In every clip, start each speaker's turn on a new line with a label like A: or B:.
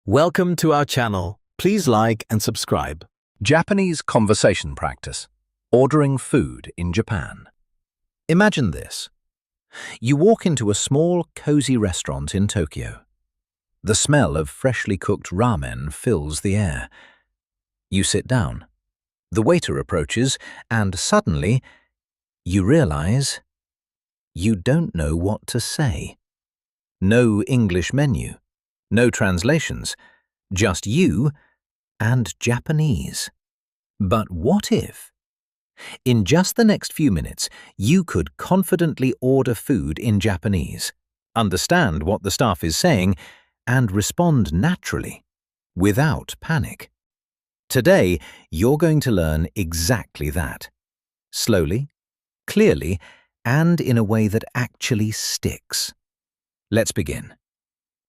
A: Welcome to our channel. Please like and subscribe.
B: Japanese conversation practice. Ordering food in Japan. Imagine this. You walk into a small, cozy restaurant in Tokyo. The smell of freshly cooked ramen fills the air. You sit down. The waiter approaches, and suddenly, you realize you don't know what to say. No English menu. No translations, just you and Japanese. But what if, in just the next few minutes, you could confidently order food in Japanese, understand what the staff is saying, and respond naturally, without panic? Today, you're going to learn exactly that. Slowly, clearly, and in a way that actually sticks. Let's begin.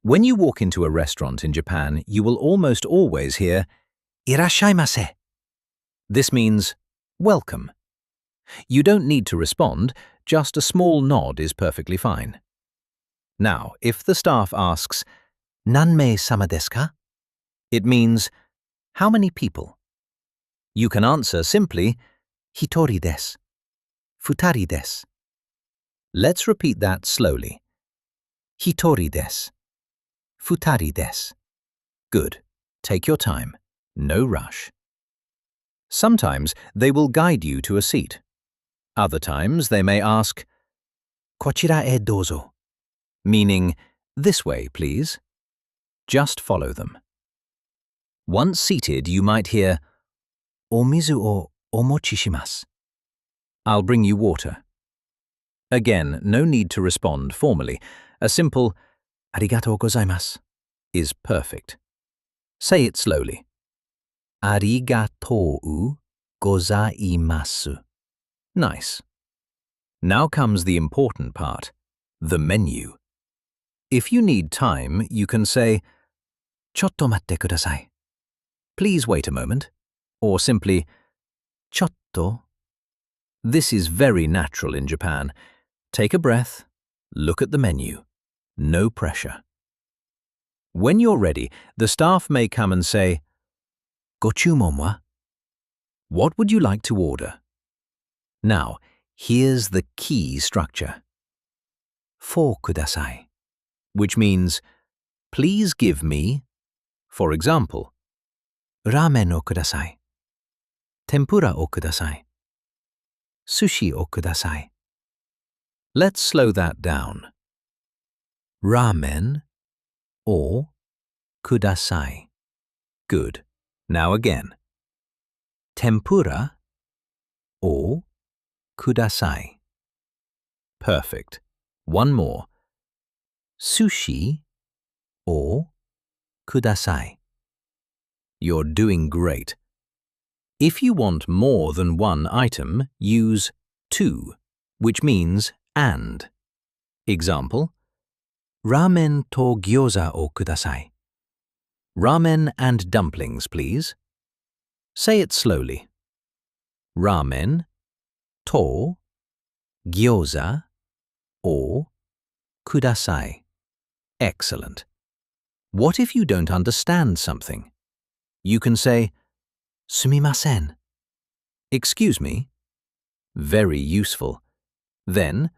B: When you walk into a restaurant in Japan, you will almost always hear "Irashaimase." This means welcome. You don't need to respond, just a small nod is perfectly fine. Now, if the staff asks "Nanmei sama desu ka?" it means how many people? You can answer simply "Hitori desu," "Futari desu." Let's repeat that slowly. "Hitori desu." "Futari desu." Good. Take your time. No rush. Sometimes they will guide you to a seat. Other times they may ask, "Kochira e dozo," meaning, "This way, please." Just follow them. Once seated, you might hear, "Omizu o omochi shimasu." I'll bring you water. Again, no need to respond formally. A simple "Arigatou gozaimasu" is perfect. Say it slowly. Arigatou gozaimasu. Nice. Now comes the important part, the menu. If you need time, you can say, "Chotto matte kudasai." Please wait a moment. Or simply, "Chotto." This is very natural in Japan. Take a breath, look at the menu. No pressure. When you're ready, the staff may come and say, "Gochumon wa?" What would you like to order? Now, here's the key structure. "Fo kudasai," which means, "Please give me," for example, "Ramen o kudasai," "Tempura o kudasai," "Sushi o kudasai." Let's slow that down. Ramen or kudasai. Good. Now again. Tempura or kudasai. Perfect. One more. Sushi or kudasai. You're doing great. If you want more than one item, use "to," which means "and." Example, "Ramen to gyoza o kudasai." Ramen and dumplings, please. Say it slowly. Ramen to gyoza or kudasai. Excellent. What if you don't understand something? You can say, "Sumimasen." Excuse me. Very useful. Then,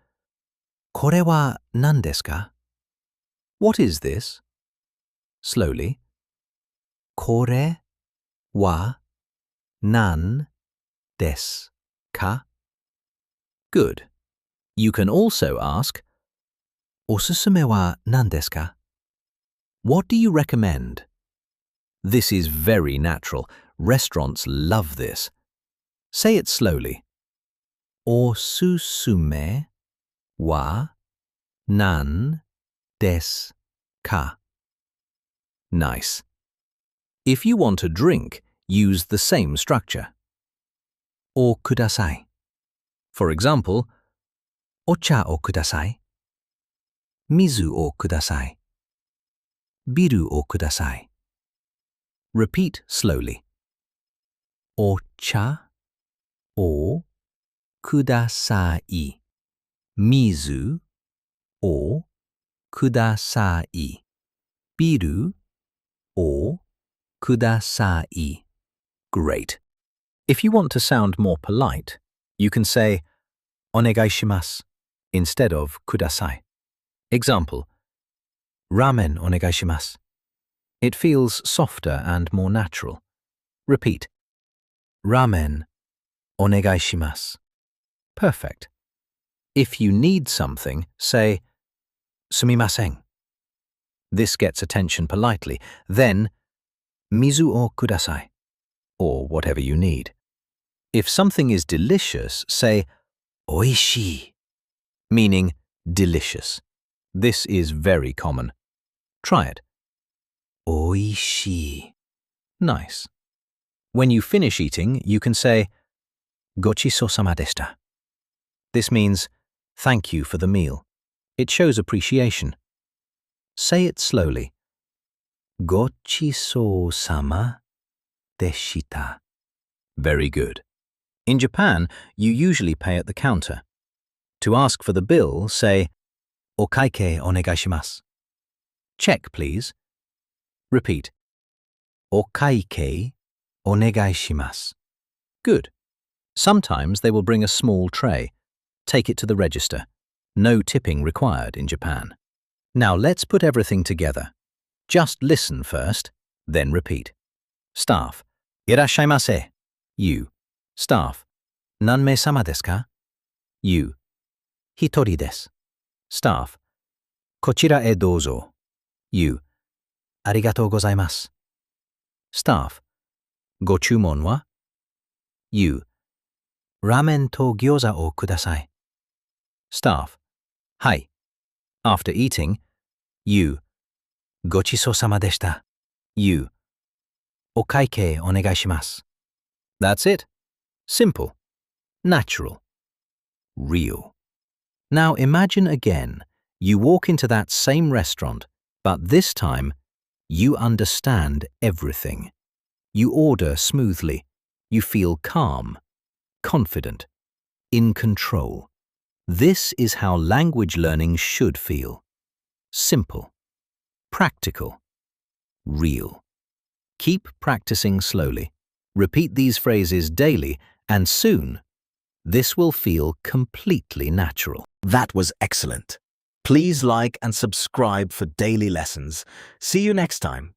B: "Kore wa nan desu ka?" What is this? Slowly. Kore wa nan desu ka? Good. You can also ask, "Osusume wa nan desu ka?" What do you recommend? This is very natural. Restaurants love this. Say it slowly. Osusume wa nan desu ka? Nice. If you want a drink, use the same structure. O kudasai. For example, "Ocha o kudasai." "Mizu o kudasai." "Biru o kudasai." Repeat slowly. Ocha o kudasai. Mizu o kudasai. Biru o kudasai. Great. If you want to sound more polite, you can say onegai shimasu instead of kudasai. Example: ramen onegai shimasu. It feels softer and more natural. Repeat. Ramen onegai shimasu. Perfect. If you need something, say sumimasen. This gets attention politely. Then mizu o kudasai, or whatever you need. If something is delicious, say oishii, meaning delicious. This is very common. Try it. Oishii. Nice. When you finish eating, you can say gochisousama deshita. This means thank you for the meal. It shows appreciation. Say it slowly. Gochisousama deshita. Very good. In Japan, you usually pay at the counter. To ask for the bill, say okaike onegai shimasu. Check, please. Repeat. Okaike onegai shimasu. Good. Sometimes they will bring a small tray. Take it to the register. No tipping required in Japan. Now let's put everything together. Just listen first, then repeat. Staff. Irashaimase. You. Staff. Nanmei-sama desu ka? You. Hitori desu. Staff. Kochira e douzo. You. Arigatou gozaimasu. Staff. Gochumon wa? You. Ramen to gyoza o kudasai. Staff. Hai. After eating, you. Gochisousama deshita. You. Okaike onegai shimasu. That's it. Simple. Natural. Real. Now imagine again, you walk into that same restaurant, but this time, you understand everything. You order smoothly. You feel calm, confident, in control. This is how language learning should feel. Simple, practical, real. Keep practicing slowly. Repeat these phrases daily, and soon, this will feel completely natural.
A: That was excellent. Please like and subscribe for daily lessons. See you next time.